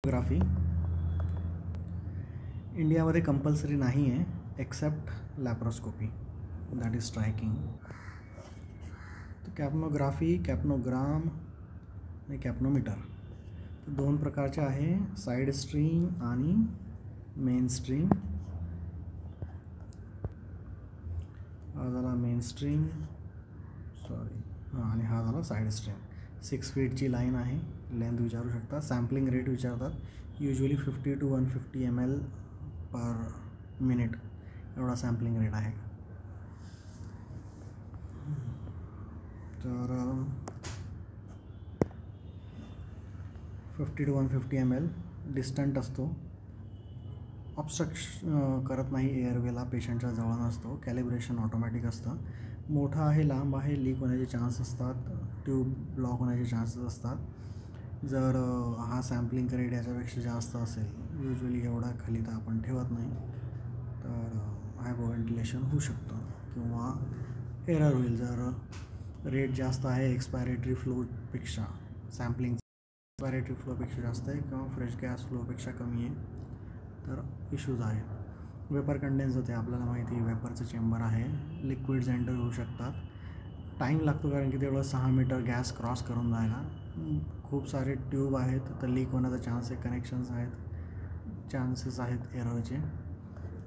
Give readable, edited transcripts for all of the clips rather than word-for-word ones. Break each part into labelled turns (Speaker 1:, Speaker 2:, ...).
Speaker 1: Graphy इंडियामध्ये compulsory नाही आहे except laparoscopy, that is striking. तर कॅपनोग्राफी, कॅपनोग्राम आणि कॅपनोमीटर दोन प्रकारचे आहे, साईड स्ट्रीम आणि मेन स्ट्रीम. हा झाला मेन स्ट्रीम, आणि हा झाला साईड स्ट्रीम. 6 फीटची लाईन आहे. लेंथ विचारू शकता. सॅम्पलिंग रेट विचारतात. Usually 50 to 150 ml per minute एवढा सॅम्पलिंग रेट आहे. तर 50 to 150 ml डिस्टंट असतो, ऑब्स्ट्रक्ट करत नाही एअरवेला, पेशंटच्या जवळ नसतो. कॅलिब्रेशन ऑटोमॅटिक असतं. मोठा आहे, लांब आहे, लीक होण्याचे चान्स असतात, ट्यूब ब्लॉक होण्याचे चान्सेस असतात. जर हा सॅम्पलिंग रेट याच्यापेक्षा जास्त असेल, युजली एवढा खाली तर आपण ठेवत नाही, तर हायपो व्हेंटिलेशन होऊ शकतं किंवा एरर होईल. जर रेट जास्त आहे एक्सपायरेटरी फ्लोपेक्षा, सॅम्पलिंग एक्सपायरेटरी फ्लोपेक्षा जास्त आहे किंवा फ्रेश गॅस फ्लोपेक्षा कमी आहे, तर इश्यूज आहे. वेपर कंडेन्स होते, आपल्याला माहिती आहे वेपरचं चेंबर आहे, लिक्विड्स एंटर होऊ शकतात. टाईम लागतो कारण की तेवढं 6 मीटर गॅस क्रॉस करून जायला. खूप सारे ट्यूब आहेत, तर लीक होण्याचा चान्स आहे, कनेक्शन्स आहेत, चान्सेस आहेत एररचे.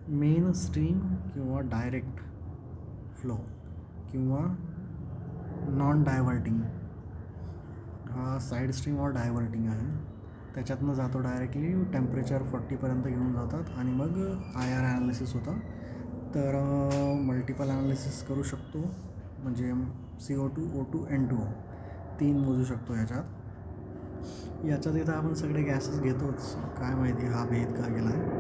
Speaker 1: मेन स्ट्रीम किंवा डायरेक्ट फ्लो किंवा नॉन डायव्हर्टिंग, हा साईड स्ट्रीम और डायव्हर्टिंग आहे. त्याच्यातनं जातो डायरेक्टली, टेम्परेचर 40पर्यंत घेऊन जातात आणि मग IR ॲनालिसिस होतं. तर मल्टिपल ॲनालिसिस करू शकतो, म्हणजे CO2, O2, N2O 3 मोजू शकतो याच्यात इथं आपण सगळे गॅसेस घेतोच. काय माहिती हा भेद का गेला आहे.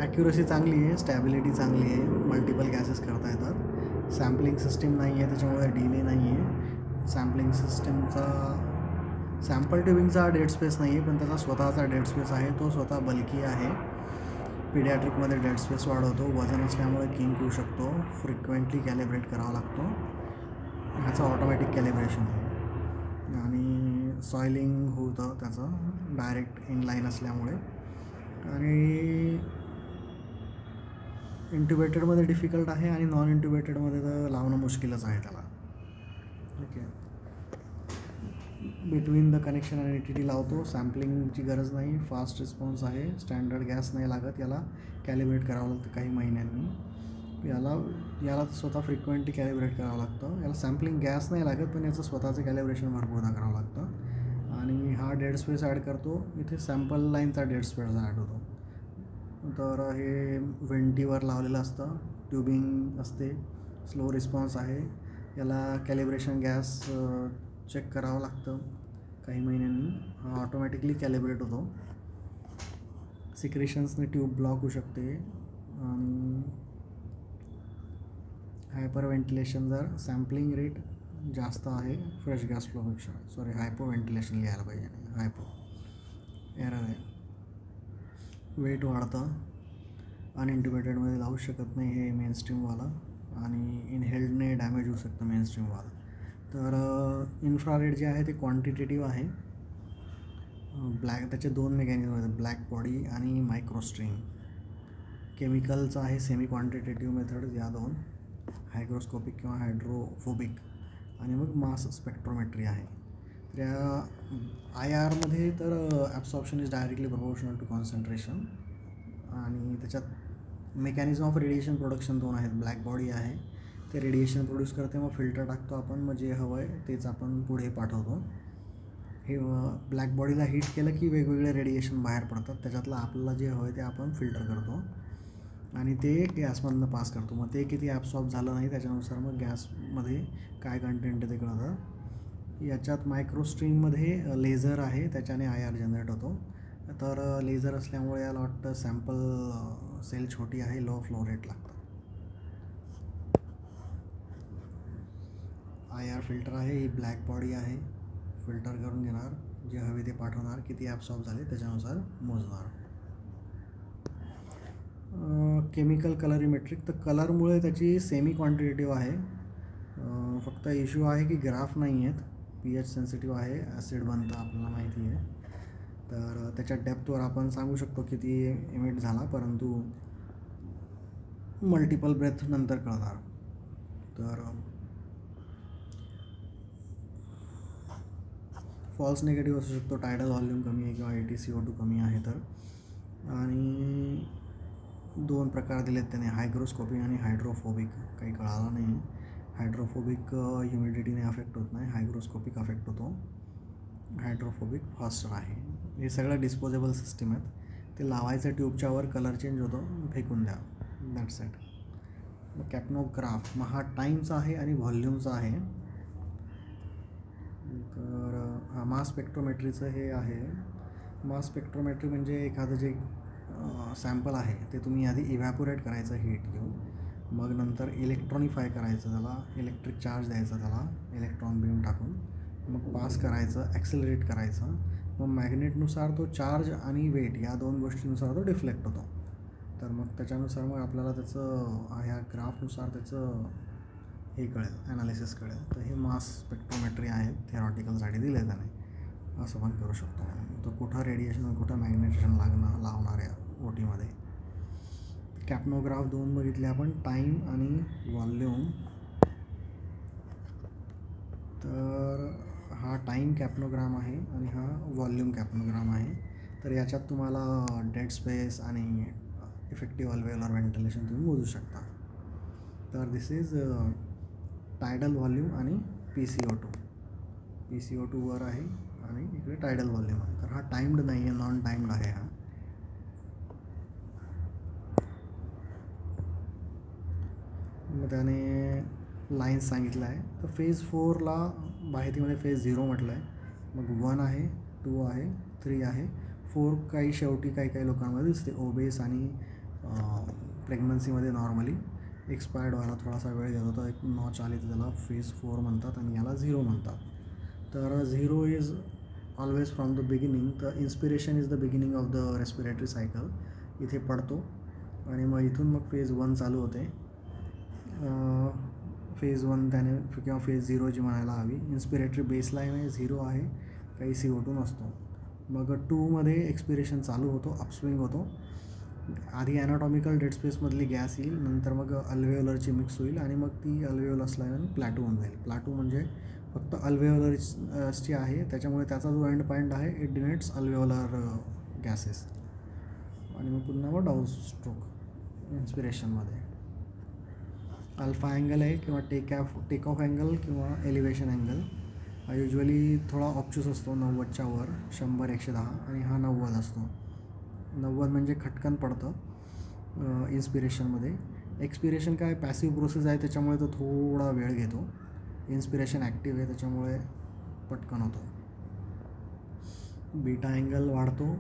Speaker 1: ॲक्युरसी चांगली आहे, स्टॅबिलिटी चांगली आहे, मल्टिपल गॅसेस करता येतात. सॅम्पलिंग सिस्टीम नाही आहे, त्याच्यामुळे डिले नाही आहे. सॅम्पलिंग सिस्टीमचा सॅम्पल ट्युबिंगचा डेड स्पेस नाही आहे, पण त्याचा स्वतःचा डेड स्पेस आहे, तो स्वतः बल्की आहे. पिडियाट्रिकमध्ये डेड स्पेस वाढवतो, वजन असल्यामुळे किंक होऊ शकतो, फ्रिक्वेंटली कॅलिब्रेट करावा लागतो. ह्याचं ऑटोमॅटिक कॅलिब्रेशन आहे आणि सॉइलिंग होतं त्याचं डायरेक्ट इनलाईन असल्यामुळे. आणि इंट्युबेटेडमध्ये डिफिकल्ट आहे आणि नॉन इंट्युबेटेडमध्ये तर लावणं मुश्किलच आहे त्याला. ओके, बिटवीन द कनेक्शन आणि ETT लावतो. सॅम्पलिंगची गरज नाही, फास्ट रिस्पॉन्स आहे, स्टँडर्ड गॅस नाही लागत. याला कॅलिब्रेट करावं लागतं काही महिन्यांनी. याला स्वतः फ्रिक्वेंटली कॅलिब्रेट करावं लागतं. याला सॅम्पलिंग गॅस नाही लागत, पण याचं स्वतःचं कॅलिब्रेशन भरपूरदा करावं लागतं. आणि हा डेड स्पेस ॲड करतो, इथे सॅम्पल लाईनचा डेड स्पेस ॲड होतो. तर हे व्हेंटीवर लावलेलं असतं, ट्युबिंग असते, स्लो रिस्पॉन्स आहे. याला कॅलिब्रेशन गॅस चेक करावं लागतं काही महिन्यांनी. हा ऑटोमॅटिकली कॅलिब्रेट होतो. सिक्रेशन्सने ट्यूब ब्लॉक होऊ शकते. हायपर व्हेंटिलेशन जर सॅम्पलिंग रेट जास्त आहे फ्रेश गॅस फ्लोपेक्षा, हायपो व्हेंटिलेशन लिहायला पाहिजे, हायपो एरर आहे. वेट वाढतं, अनइंट्युबेटेडमध्ये लावू शकत नाही हे मेन स्ट्रीमवाला, आणि इनहेल्डने डॅमेज होऊ शकतं मेन स्ट्रीमवाला. तर इन्फ्रारेड जे आहे ते क्वांटिटेटिव्ह आहे. त्याचे 2 मेकॅनिझम आहेत, ब्लॅक बॉडी आणि मायक्रोस्ट्रीम. केमिकलचं आहे सेमी क्वांटिटेटिव्ह मेथड, या 2, हायग्रोस्कोपिक किंवा हायड्रोफोबिक, आणि मग मास स्पेक्ट्रोमेट्री आहे. त्या IR तर absorption is directly proportional to concentration, आणि त्याच्यात मेकॅनिझम ऑफ रेडिएशन प्रोडक्शन 2 आहेत. ब्लॅक बॉडी आहे, ते रेडिएशन प्रोड्यूस करते, मग फिल्टर टाकतो आपण, मग जे हवं आहे तेच आपण पुढे पाठवतो. हे ब्लॅक बॉडीला हीट केलं की वेगवेगळे रेडिएशन बाहेर पडतात, त्याच्यातलं आपल्याला जे हवं आहे ते आपण फिल्टर करतो आणि ते गॅसमधनं पास करतो. मग ते किती ॲब्सॉर्ब झालं नाही त्याच्यानुसार मग गॅसमध्ये काय कंटेंट आहे ते कळतं. याच्यात मायक्रोस्ट्रीममध्ये लेझर आहे, त्याच्याने IR जनरेट होतो. तर लेझर असल्यामुळे याला वाटतं सॅम्पल सेल छोटी आहे, लो फ्लो रेट लागतं. IR फिल्टर आहे, ही ब्लॅक बॉडी आहे, फिल्टर करून घेणार, जे हवे ते पाठवणार, किती ॲब्सॉर्ब झाले त्याच्यानुसार मोजणार. केमिकल कलरीमेट्रिक, तर कलरमुळे त्याची सेमी क्वांटिटेटिव्ह आहे. फक्त इश्यू आहे की ग्राफ नाही आहेत, pH सेन्सिटिव्ह आहे, ॲसिड बनतं आपल्याला माहिती आहे. तर त्याच्या डेप्थवर आपण सांगू शकतो किती इमिट झाला, परंतु मल्टिपल ब्रेथ नंतर कळणार. तर फॉल्स निगेटिव्ह असू शकतो, टायडल व्हॉल्यूम कमी आहे किंवा AtCO2 कमी आहे तर. आणि 2 प्रकार दिलेत त्याने, हायग्रोस्कोपिक आणि हायड्रोफोबिक. काही कळालं नाही. हायड्रोफोबिक ह्युमिडिटीने अफेक्ट होत नाही, हायग्रोस्कोपिक अफेक्ट होतो. हायड्रोफोबिक फास्टर आहे. हे सगळं डिस्पोजेबल सिस्टीम आहेत. ते लावायचं ट्यूबच्यावर, कलर चेंज होतो, फेकून द्या, दॅट्स इट. मग कॅपनोग्राफ, मग हा टाईमचा आहे आणि व्हॉल्यूमचा आहे. तर हा मास स्पेक्ट्रोमेट्रीचं हे आहे. मास स्पेक्ट्रोमेट्री म्हणजे एखादं जे सॅम्पल आहे ते तुम्ही आधी इव्हॅपोरेट करायचं हीट घेऊन, मग नंतर इलेक्ट्रॉनिफाय करायचं, त्याला इलेक्ट्रिक चार्ज द्यायचा, त्याला इलेक्ट्रॉन बीम टाकून मग पास करायचं, ॲक्सेलरेट करायचं. मग मॅग्नेटनुसार तो चार्ज आणि वेट या 2 गोष्टींनुसार तो डिफ्लेक्ट होतो. तर मग त्याच्यानुसार मग आपल्याला त्याचं ह्या ग्राफनुसार त्याचं हे कळेल, ॲनालिसिस कळेल. तर हे मास स्पेक्ट्रोमेट्री आहे, थेरॉटिकलसाठी दिले त्याने, असं पण करू शकतो. तो कुठं रेडिएशन कुठं मॅग्नेटेशन लावणार आहे OTमध्ये. कॅपनोग्राफ 2 बघितले आपण, टाईम आणि व्हॉल्यूम. तर हा टाईम कॅपनोग्राम आहे आणि हा व्हॉल्यूम कॅपनोग्राम आहे. तर याच्यात तुम्हाला डेड स्पेस आणि इफेक्टिव्ह अल्वेओलर व्हेंटिलेशन तुम्ही मोजू शकता. तर दिस इज टायडल व्हॉल्यूम आणि PCO2 वर आहे आणि इकडे टायडल व्हॉल्यूम आहे. तर हा टाईम्ड नाही आहे, नॉन टाईम्ड आहे हा. मग त्याने लाईन्स सांगितलं आहे. तर फेज 4ला माहितीमध्ये फेज 0 म्हटलं आहे, मग 1 आहे, 2 आहे, 3 आहे, 4 काही शेवटी काही लोकांमध्ये दिसते. ओबेस आणि प्रेग्नन्सीमध्ये नॉर्मली एक्सपायर्ड व्हायला थोडासा वेळ घेतो. तर एक नॉच आली तर त्याला फेज 4 म्हणतात आणि याला 0 म्हणतात. तर 0 is always from the beginning. तर inspiration is the beginning of the respiratory cycle, इथे पडतो आणि मग इथून मग फेज 1 चालू होते. फेज 1 त्याने किंवा फेज 0 जी म्हणायला हवी. इन्स्पिरेटरी बेसलाईन आहे, 0 आहे, काही CO2 नसतो. मग 2मध्ये एक्सपिरेशन चालू होतो, अपस्विंग होतो. आधी ॲनाटॉमिकल डेड स्पेसमधली गॅस येईल, नंतर मग अल्वेओलरची मिक्स होईल आणि मग ती अल्वेओलस लाईन प्लॅटू होऊन जाईल. प्लॅटू म्हणजे फक्त अल्वेओलरची आहे, त्याच्यामुळे त्याचा जो एंड पॉईंट आहे इट डिनेट्स अल्वेओलर गॅसेस. आणि मग पुन्हा मग डाऊन स्ट्रोक इन्स्पिरेशनमध्ये. अल्फा अँगल आहे किंवा टेक ऑफ अँगल किंवा एलिव्हेशन अँगल. हा युजली थोडा ऑप्चूस असतो, 90च्या वर, 100, 110 आणि हा 90 असतो. 90 म्हणजे खटकन पडतं इन्स्पिरेशनमध्ये. एक्सपिरेशन काय पॅसिव्ह प्रोसेस आहे, त्याच्यामुळे तो थोडा वेळ घेतो. इन्स्पिरेशन ॲक्टिव्ह आहे, त्याच्यामुळे पटकन होतो. बीटा अँगल वाढतो,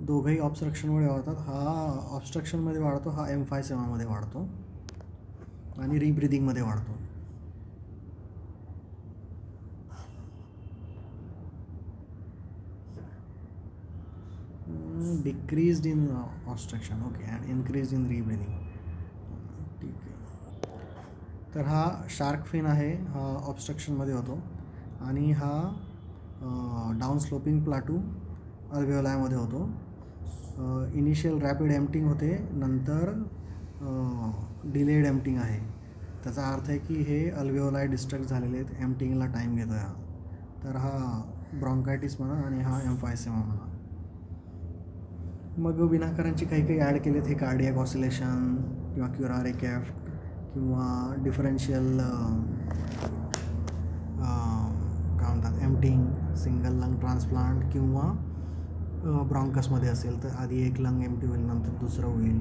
Speaker 1: दोघंही ऑब्स्ट्रक्शनमुळे वाढतात. हा ऑब्स्ट्रक्शनमध्ये वाढतो, हा एम्फायसेमामध्ये वाढतो आणि रिब्रिदिंगमध्ये वाढतो. Decreased in obstruction, okay, and increase in rebreathing. ठीक आहे. तर हा शार्क फिन आहे, हा ऑब्स्ट्रक्शनमध्ये होतो आणि हा डाऊन स्लोपिंग प्लाटू अल्वेओलायमध्ये होतो. इनिशियल रॅपिड एम्प्टिंग होते, नंतर डिलेड एम्प्टिंग आहे. त्याचा अर्थ आहे की हे अल्वेओलाय डिस्ट्रक्ट झालेले आहेत, एम्प्टिंगला टाईम घेतो हा. तर हा ब्रॉन्कायटिस म्हणा आणि हा एम्फायसेमा म्हणा. मग विनाकारांची काही ॲड केलेत, हे कार्डियक ऑसिलेशन किंवा क्युरारे कॅफ्ट किंवा डिफरन्शियल काय म्हणतात एम्प्टिंग, सिंगल लंग ट्रान्सप्लांट किंवा ब्रॉन्कसमध्ये असेल तर आधी एक लंग एम्प्टी होईल, नंतर दुसरं होईल.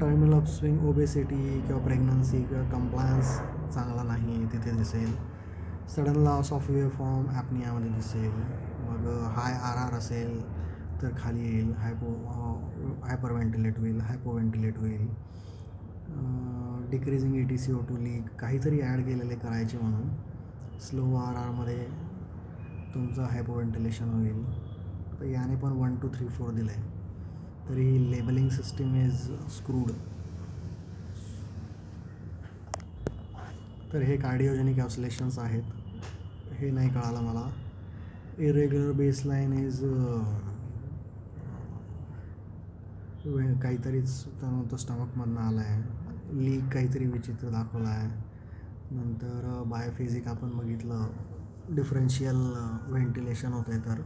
Speaker 1: टर्मिनल अपस्विंग, ओबेसिटी किंवा प्रेग्नन्सी किंवा कंप्लायन्स चांगला नाही तिथे दिसेल. Sudden loss of wave form ॲपनियामध्ये दिसेल. मग हाय RR असेल तर खाली येईल, हायपर व्हेंटिलेट होईल, हायपो व्हेंटिलेट होईल. डिक्रीजिंग AtCO2 लीक, काहीतरी ॲड केलेले करायचे म्हणून. स्लो RRमध्ये तुमचं हायपो व्हेंटिलेशन होईल. तर याने पण 1, 2, 3, 4 दिलं आहे. तरी लेबलिंग सिस्टीम इज स्क्रूड. तर हे कार्डिओजेनिक ऑसिलेशन्स आहेत. हे नाही कळालं मला. इरेग्युलर बेसलाईन इज काहीतरीच तो स्टमकमधनं आला आहे. लीक काहीतरी विचित्र दाखवला आहे. नंतर बायोफिजिक आपण बघितलं, डिफरन्शियल व्हेंटिलेशन होतं आहे. तर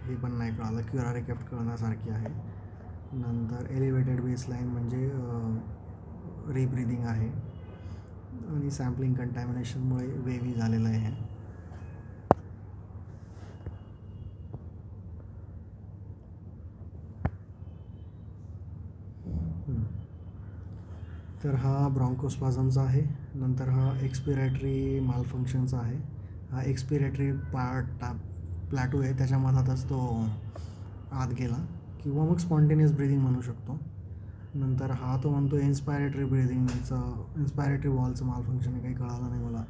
Speaker 1: हे पण नाही कळालं. क्युरारे केफ्ट कळण्यासारखी आहे. नंतर एलिव्हेटेड बेसलाईन म्हणजे रिब्रिदिंग आहे आणि सॅम्पलिंग कंटॅमिनेशनमुळे वेवी झालेलं आहे. तर हा ब्रॉन्कोस्पाझमचा आहे. नंतर हा एक्सपिरेटरी मालफंक्शनचा आहे. हा एक्सपिरेटरी प्लॅटू आहे, त्याच्या मधातच तो आत गेला, किंवा मग स्पॉन्टेनियस ब्रिदिंग म्हणू शकतो. नंतर हा तो म्हणतो इन्स्पायरेटरी ब्रिदिंगचं, इन्स्पायरेटरी वॉलचं मालफंक्शन काही कळालं नाही मला.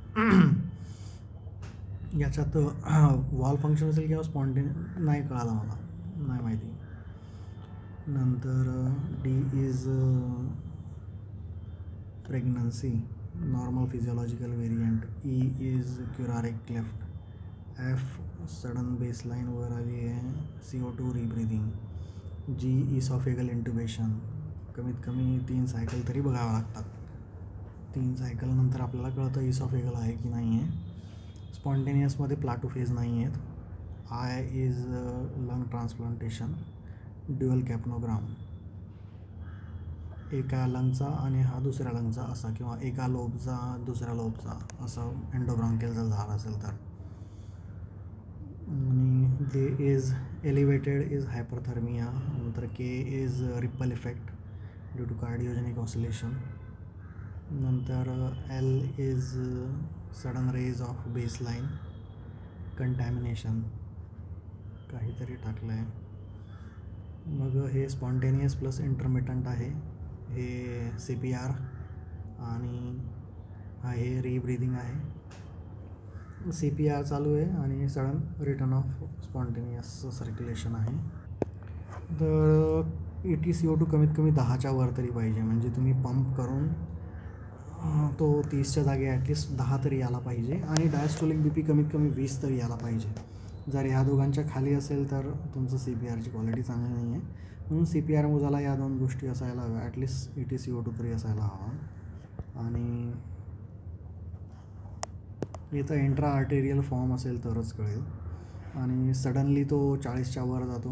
Speaker 1: याच्यात वॉल फंक्शन असेल किंवा नाही कळालं मला, नाही माहिती. नंतर D is pregnancy, normal physiological variant. E is curaric cleft. F sudden baseline वर आली आहे. CO2 रिब्रिदिंग. जी इसॉफेगल इंट्युबेशन. कमीत कमी 3 सायकल तरी बघावं लागतात. 3 सायकलनंतर आपल्याला कळतं इसॉफेगल आहे की नाही आहे. स्पॉन्टेनियसमध्ये प्लाटो फेज नाही आहेत. I is lung transplantation. Dual capnogram, एका लंगचा आणि हा दुसऱ्या लंगचा असा, किंवा एका लोबचा दुसऱ्या लोबचा असं एंडोब्रॉन्कियल जर झाला असेल तर. आणि जे इज एलिव्हेटेड इज हायपरथर्मिया. नंतर K is ripple effect due to cardiogenic oscillation. नंतर L is sudden raise of baseline contamination, काहीतरी टाकलं आहे. मग हे स्पॉन्टेनियस प्लस इंटरमिटंट आहे. हे CPR आणि हा हे रिब्रिदिंग आहे. CPR चालू आहे आणि sudden return of spontaneous circulation आहे. तर EtCO2 कमीत कमी 10च्या वर तरी पाहिजे. म्हणजे तुम्ही पंप करून तो 30च्या जागी ॲटलिस्ट 10 तरी यायला पाहिजे. आणि डायस्टोलिक BP कमीत कमी 20 तरी यायला पाहिजे. जर ह्या दोघांच्या खाली असेल तर तुमचं CPRची क्वालिटी चांगली नाही आहे. म्हणून CPR मोजायला या 2 गोष्टी असायला हव्या. ॲटलिस्ट EtCO2 तरी असायला हवा. आणि इथं इंट्रा आर्टेरियल फॉर्म असेल तरच कळेल. आणि सडनली तो 40च्या वर जातो,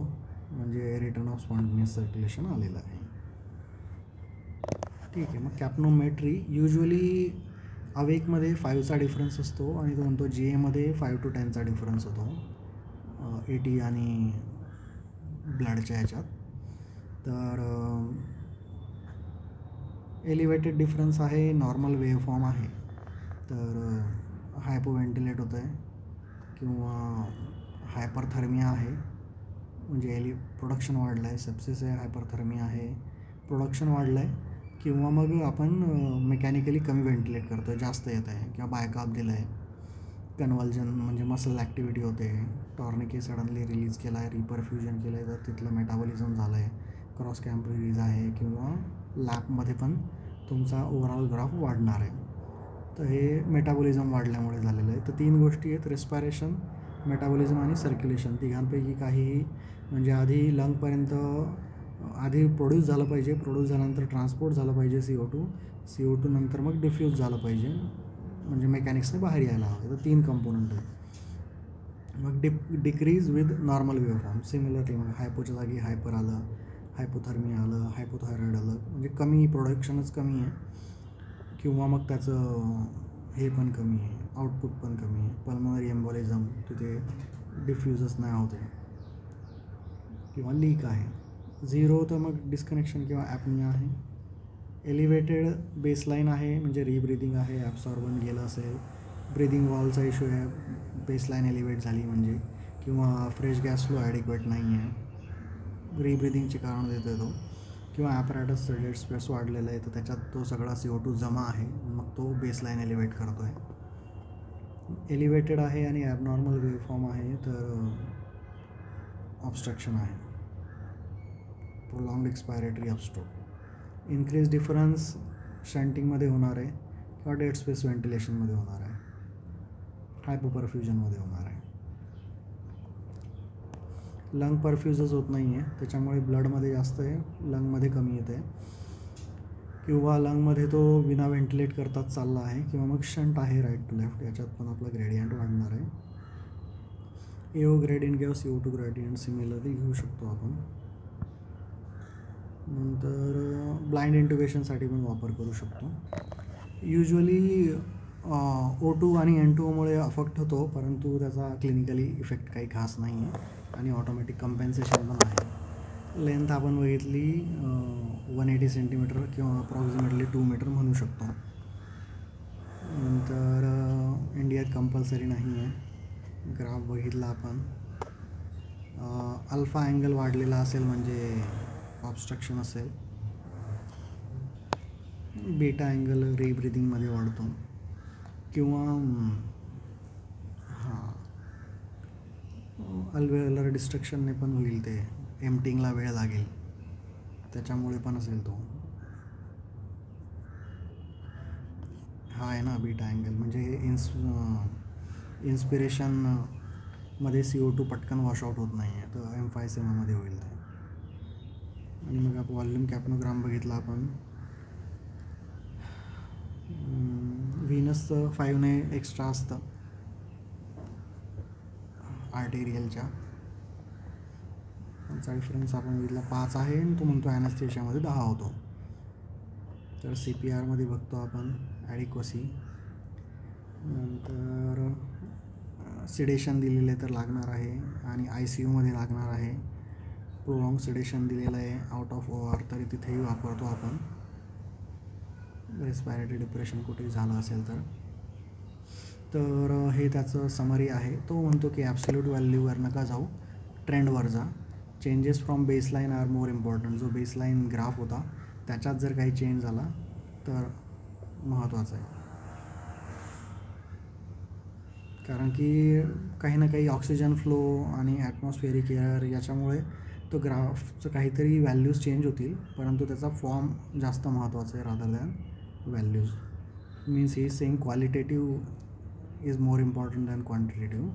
Speaker 1: म्हणजे रिटर्न ऑफ स्पॉन्टेनियस सर्क्युलेशन आलेलं आहे. ठीक आहे. मग कॅपनोमेट्री युजली अवेकमध्ये 5चा डिफरन्स असतो आणि तो म्हणतो GAमध्ये 5 to 10चा डिफरन्स होतो AT आणि ब्लडच्या ह्याच्यात. तर एलिव्हेटेड डिफरन्स आहे, नॉर्मल वेव्ह फॉर्म आहे. तर हायपो व्हेंटिलेट होतं आहे किंवा हायपरथर्मिया आहे, म्हणजे प्रोडक्शन वाढलं आहे. सेप्सिस आहे, हायपरथर्मिया आहे, प्रोडक्शन वाढलं आहे. किंवा मग आपण मेकॅनिकली कमी व्हेंटिलेट करतो आहे, जास्त येत आहे, किंवा बायकाप दिलं आहे. कन्व्हल्जन म्हणजे मसल ॲक्टिव्हिटी होते. टॉर्निके सडनली रिलीज केला आहे, रिपरफ्युजन केलं आहे, तर तिथलं मेटाबॉलिझम झालं आहे. क्रॉस कॅम्प रिलीज आहे, किंवा लॅपमध्ये पण तुमचा ओव्हरऑल ग्राफ वाढणार आहे. तर हे मेटाबॉलिझम वाढल्यामुळे झालेलं आहे. तर 3 गोष्टी आहेत, रेस्पायरेशन, मेटाबॉलिझम आणि सर्क्युलेशन. तिघांपैकी काहीही, म्हणजे आधी लंगपर्यंत आधी प्रोड्यूस झालं पाहिजे, प्रोड्यूस झाल्यानंतर ट्रान्सपोर्ट झालं पाहिजे CO2 नंतर मग डिफ्यूज झालं पाहिजे, म्हणजे मेकॅनिक्सने बाहेर यायला हवं. तर 3 कंपोनंट आहेत. मग decrease with normal wave form. Similarly मग हायपोच्या जागी हायपर आलं, हायपोथर्मिया आलं, हायपोथायरॉइड आलं, म्हणजे कमी प्रोडक्शनच कमी आहे, किंवा मग त्याचं हे पण कमी आहे, आउटपुट पण कमी आहे. पल्मोनरी एम्बोलिझम, तिथे डिफ्यूजच नाही होते, किंवा लीक आहे. 0 तर मग डिस्कनेक्शन किंवा ॲपनिया आहे. एलिव्हेटेड बेसलाईन आहे, म्हणजे रिब्रिदिंग आहे, ॲब्सॉर्बंट गेलं असेल. ब्रिदिंग वॉलचा इश्यू आहे, बेसलाईन एलिव्हेट झाली म्हणजे, किंवा फ्रेश गॅस फ्लो ॲडिक्वेट नाही आहे, रिब्रिदिंगचे कारण देतो तो. किंवा ॲपॅरेटसचं डेड स्पेस वाढलेलं आहे, तर त्याच्यात तो सगळा CO2 जमा आहे, मग तो बेसलाईन एलिव्हेट करतो आहे. एलिव्हेटेड आहे आणि ॲबनॉर्मल वेव्ह फॉर्म आहे, तर ऑब्स्ट्रक्शन आहे, prolonged expiratory upstroke. Increase difference शंटिंगमध्ये होणार आहे किंवा डेड स्पेस व्हेंटिलेशनमध्ये होणार आहे, हायपोपरफ्युजनमध्ये होणार आहे. लंग परफ्यूजच होत नाही आहे, त्याच्यामुळे ब्लडमध्ये जास्त आहे, लंगमध्ये कमी येते, किंवा लंगमध्ये तो विना व्हेंटिलेट करताच चालला आहे, किंवा मग शंट आहे राईट टू लेफ्ट, याच्यात पण आपलं ग्रेडियंट वाढणार आहे. AO ग्रेडियंट किंवा CO2 ग्रेडियंट सिमिलरली घेऊ शकतो आपण. नंतर ब्लाइंड इंट्युबेशनसाठी पण वापर करू शकतो. युजली O2 आणि N2मुळे अफेक्ट होतो, परंतु त्याचा क्लिनिकली इफेक्ट काही खास नाही आहे आणि ऑटोमॅटिक कंपेन्सेशन पण आहे. लेंथ आपण बघितली 180 सेंटीमीटर किंवा अप्रॉक्सिमेटली 2 मीटर म्हणू शकतो. नंतर इंडियात कंपल्सरी नाही आहे. ग्राफ बघितला आपण, अल्फा अँगल वाढलेला असेल म्हणजे ऑब्स्ट्रक्शन असेल, बीटा अँगल रीब्रिदिंगमध्ये वाढतो, किंवा अल्वेलर डिस्ट्रक्शनने पण होईल, ते एम्प्टिंगला वेळ लागेल त्याच्यामुळे पण असेल तो. हा आहे ना बीटा अँगल, म्हणजे इन्स्पिरेशनमध्ये CO2 पटकन वॉशआउट होत नाही आहे, तर एम्फायसेमामध्ये होईल ते. आणि मग आपण व्हॉल्यूम कॅपनोग्राम बघितला आपण, व्हीनसचं 5ने एक्स्ट्रा असतं आर्टेरियलच्या, त्यांचा डिफरन्स आपण बघितला 5 आहे आणि तो म्हणतो ॲनेस्थेशियामध्ये 10 होतो. तर CPRमध्ये बघतो आपण ॲडिक्वसी. नंतर सिडेशन दिलेलं आहे तर लागणार आहे, आणि ICUमध्ये लागणार आहे. प्रोलॉंग सिडेशन दिलेलं आहे आउट ऑफ OR, तरी तिथेही वापरतो आपण. रेस्पायरेटरी डिप्रेशन कुठेही झालं असेल तर हे त्याचं समरी आहे. तो म्हणतो की ॲब्सोल्यूट व्हॅल्यूवर नका जाऊ, ट्रेंडवर जा. Changes from baseline are more important. जो बेसलाईन ग्राफ होता त्याच्यात जर काही चेंज झाला तर महत्त्वाचं आहे, कारण की काही ना काही ऑक्सिजन फ्लो आणि ॲटमॉस्फेरिक एअर याच्यामुळे तो ग्राफचं काहीतरी व्हॅल्यूज चेंज होतील, परंतु त्याचा फॉर्म जास्त महत्त्वाचा आहे rather than values. Means he same qualitative is more important than quantitative.